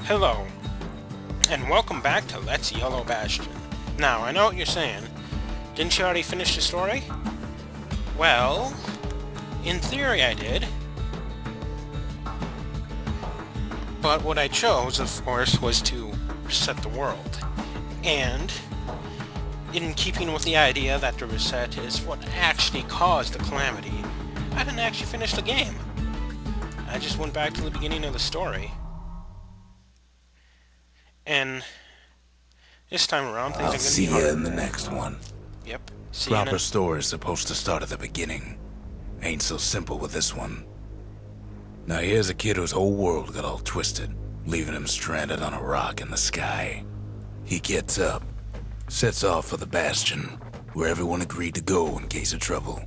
Hello, and welcome back to Let's YOLO Bastion. Now, I know what you're saying. Didn't you already finish the story? Well, in theory I did. But what I chose, of course, was to reset the world. And, in keeping with the idea that the reset is what actually caused the calamity, I didn't actually finish the game. I just went back to the beginning of the story. And this time around, things are I'll going to see be you harder. in the next one. Yep. See you in Proper story is supposed to start at the beginning. Ain't so simple with this one. Now here's a kid whose whole world got all twisted, leaving him stranded on a rock in the sky. He gets up, sets off for the Bastion, where everyone agreed to go in case of trouble.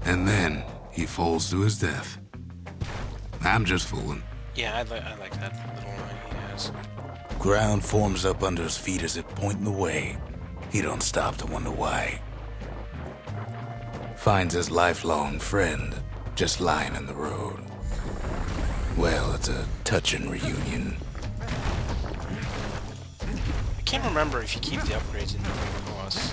And then he falls to his death. I'm just fooling. Yeah, I like that little line he has. Ground forms up under his feet as it pointing the way. He don't stop to wonder why. Finds his lifelong friend just lying in the road. Well, it's a touching reunion. I can't remember if you keep the upgrades in the boss.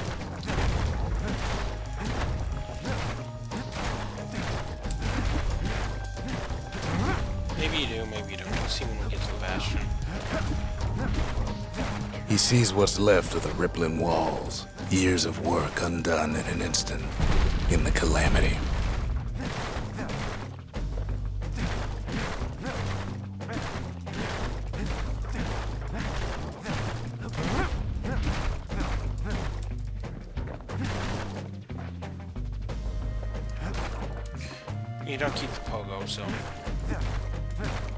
Maybe you do, maybe you don't. We'll see when we get to the Bastion. He sees what's left of the rippling walls. Years of work undone in an instant. In the calamity. You don't keep the pogo, so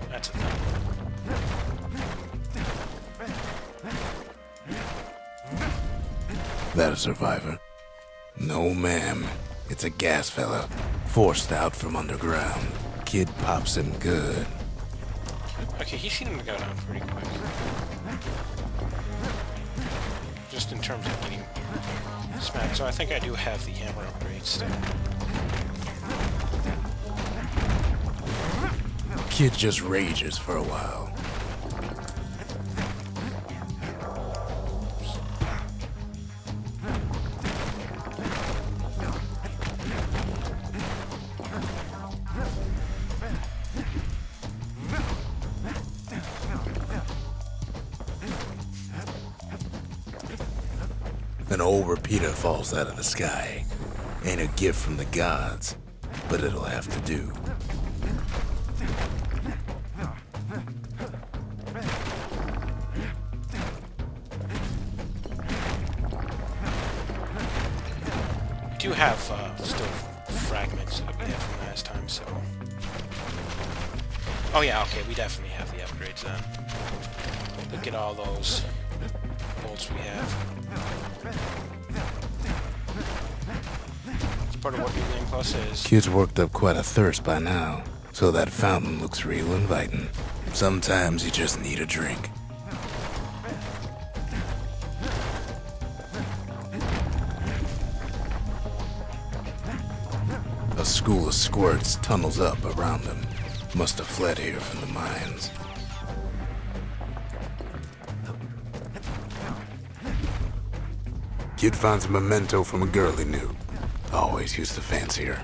that's a thing. That a survivor? No, ma'am. It's a gas fella. Forced out from underground. Kid pops him good. Okay, he seemed to go down pretty quick. Just in terms of getting smacked. So I think I do have the hammer upgrade still. Kid just rages for a while. An old repeater falls out of the sky. Ain't a gift from the gods, but it'll have to do. We do have still fragments that we had from last time, so... Oh yeah, okay, we definitely have the upgrades then. Look at all those bolts we have. It's part of what the Game Plus is. Kid's worked up quite a thirst by now, so that fountain looks real inviting. Sometimes you just need a drink. A school of squirts tunnels up around him. Must have fled here from the mines. Kid finds a memento from a girl he knew. Always used to fancy her.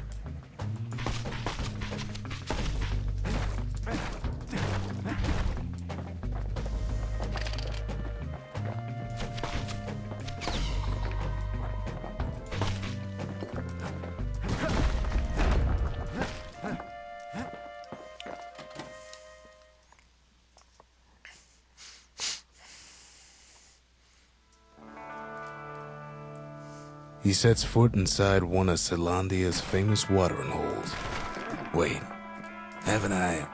He sets foot inside one of Celandia's famous watering holes. Wait, haven't I?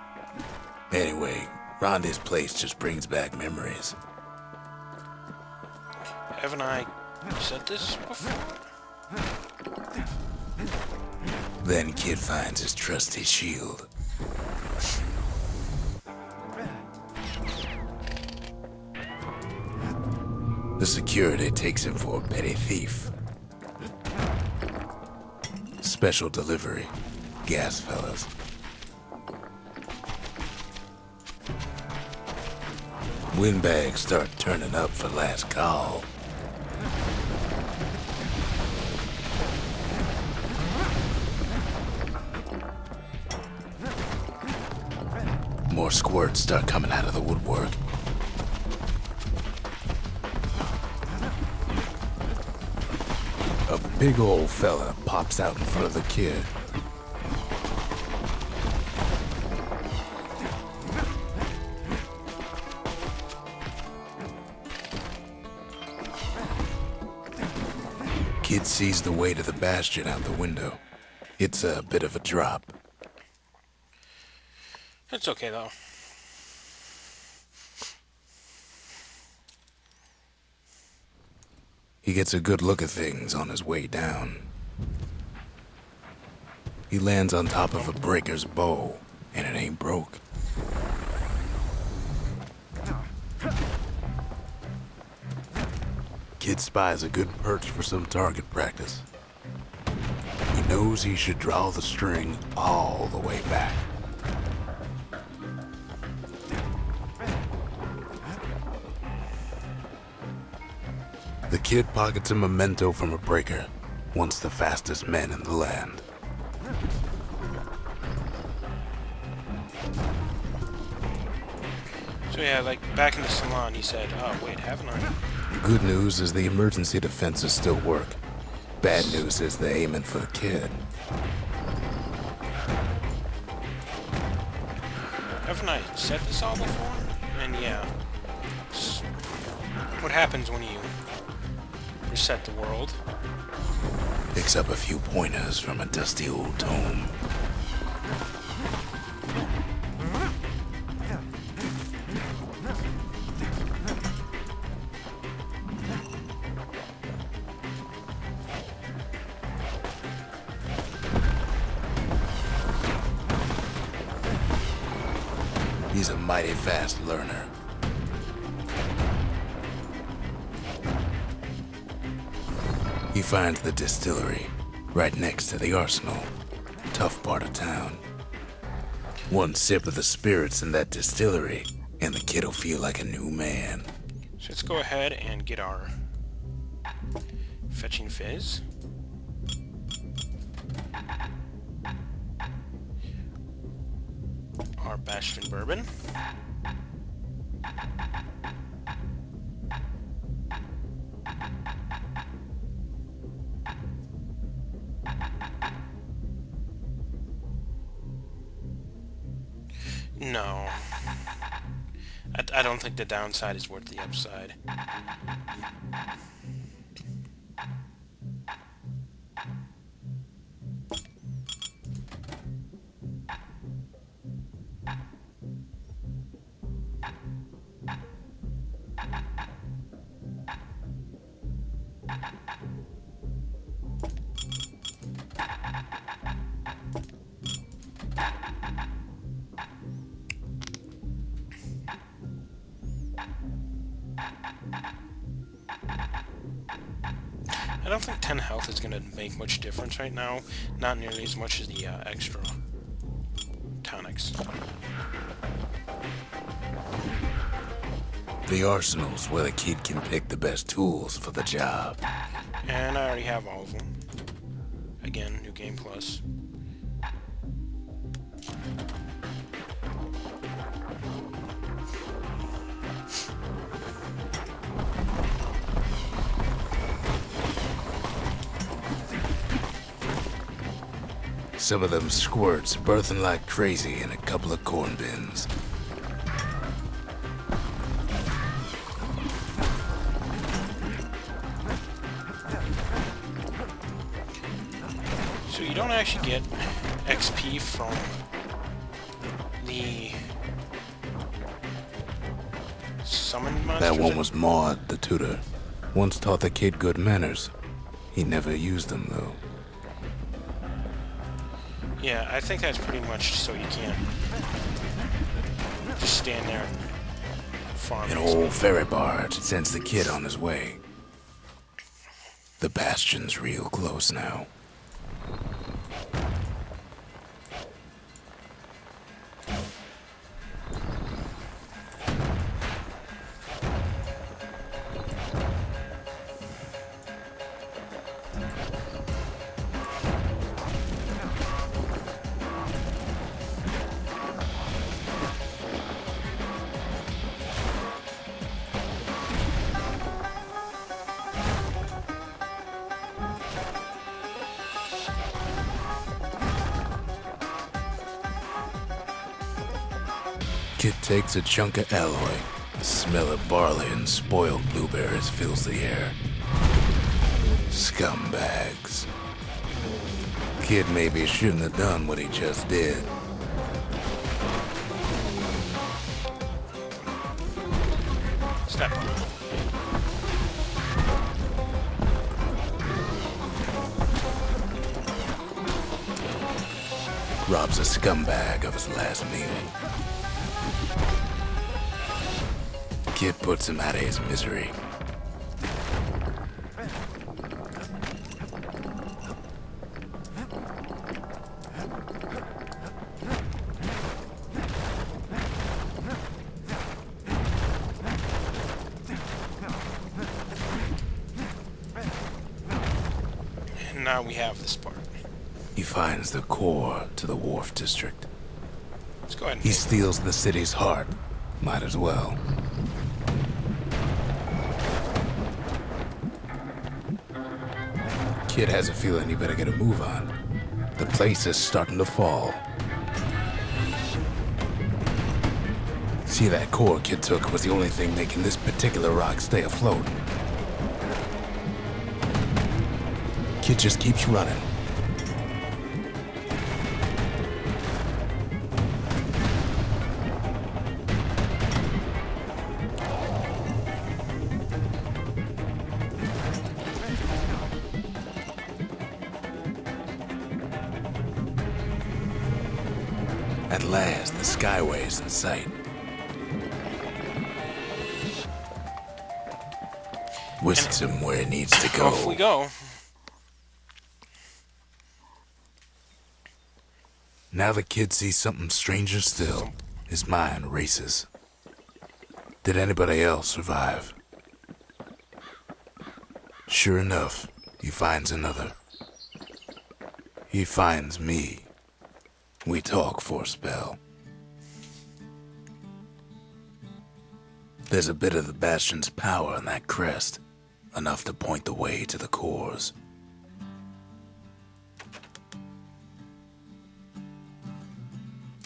Anyway, Rhonda's place just brings back memories. Haven't I said this before? Then Kid finds his trusty shield. The security takes him for a petty thief. Special delivery. Gas, fellas. Windbags start turning up for last call. More squirts start coming out of the woodwork. A big old fella pops out in front of the kid. Kid sees the way to the bastion out the window. It's a bit of a drop. It's okay, though. He gets a good look at things on his way down. He lands on top of a breaker's bow, and it ain't broke. Kid spies a good perch for some target practice. He knows he should draw the string all the way back. The kid pockets a memento from a breaker, once the fastest men in the land. So yeah, like back in the salon, he said, "Oh wait, haven't I?" Good news is the emergency defenses still work. Bad news is they're aiming for the kid. Haven't I said this all before? And yeah, it's what happens when you reset the world. Picks up a few pointers from a dusty old tome. He's a mighty fast learner. He finds the distillery, right next to the arsenal. Tough part of town. One sip of the spirits in that distillery, and the kid'll feel like a new man. So let's go ahead and get our fetching fizz. Our Bastion bourbon. No. I don't think the downside is worth the upside. I don't think 10 health is going to make much difference right now. Not nearly as much as the extra tonics. The arsenal's where the kid can pick the best tools for the job. And I already have all of them. Again, New Game Plus. Some of them squirts birthing like crazy in a couple of corn bins. So you don't actually get XP from the summon monsters? That one was Maud, the tutor. Once taught the kid good manners. He never used them, though. Yeah, I think that's pretty much so you can't just stand there and farm. An old ferry barge sends the kid on his way. The Bastion's real close now. Kid takes a chunk of alloy. The smell of barley and spoiled blueberries fills the air. Scumbags. Kid maybe shouldn't have done what he just did. Step. Robs a scumbag of his last meal. Kid puts him out of his misery. And now we have this part. He finds the core to the Wharf District. Let's go ahead and He steals the city's heart. Might as well. Kid has a feeling he better get a move on. The place is starting to fall. See, that core Kid took was the only thing making this particular rock stay afloat. Kid just keeps running. At last, the skyway's in sight. Whisks him where he needs to go. off we go. Now the kid sees something stranger still. His mind races. Did anybody else survive? Sure enough, he finds another. He finds me. We talk for a spell. There's a bit of the Bastion's power in that crest, enough to point the way to the cores.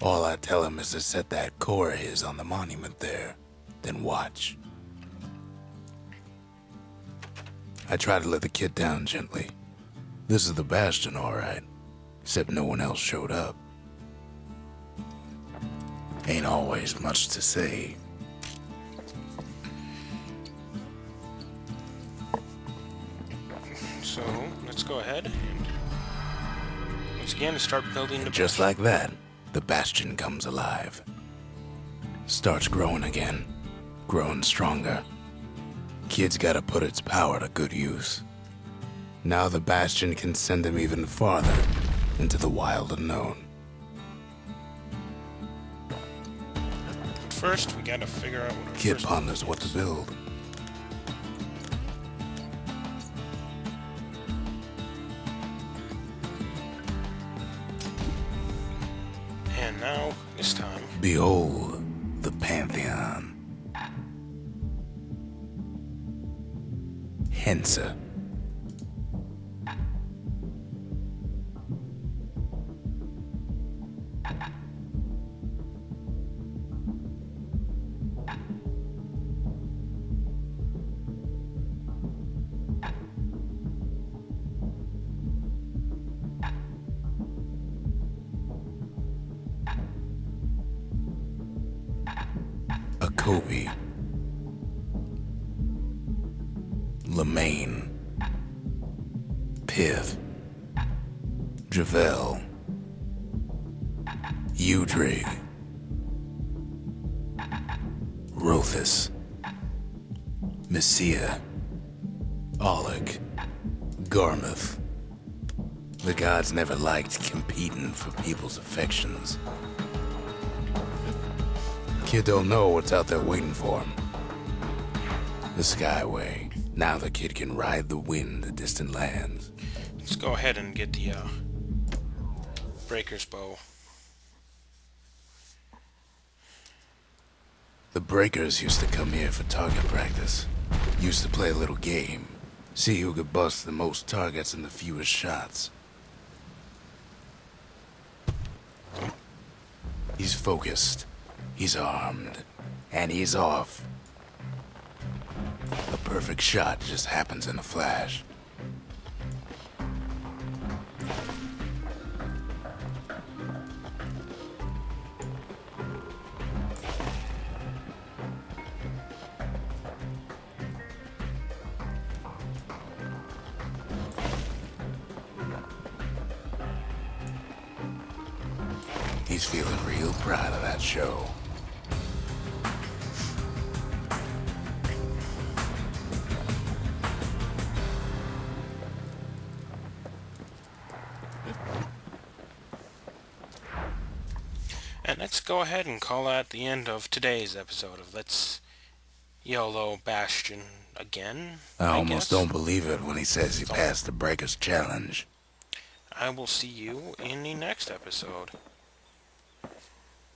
All I tell him is to set that core of his on the monument there, then watch. I try to let the kid down gently. This is the Bastion, all right, except no one else showed up. Ain't always much to say. So let's go ahead and once again start building the Just like that, the Bastion comes alive. Starts growing again, growing stronger. Kid's gotta put its power to good use. Now the Bastion can send him even farther into the wild unknown. First, we gotta figure out what our Kid first ponders move what to is. build. And now, this time, Behold the Pantheon. Hensa. Kobe, Lemaine, Pith, Javel, Udrig, Rothus, Messia, Oleg, Garmuth. The gods never liked competing for people's affections. Kid don't know what's out there waiting for him. The Skyway. Now the kid can ride the wind to distant lands. let's go ahead and get the Breaker's Bow. The Breakers used to come here for target practice. Used to play a little game. See who could bust the most targets and the fewest shots. He's focused. He's armed, and he's off. A perfect shot just happens in a flash. He's feeling real proud of that show. And let's go ahead and call that the end of today's episode of Let's YOLO Bastion again. I almost guess. don't believe it when he says he passed the Breaker's challenge. I will see you in the next episode.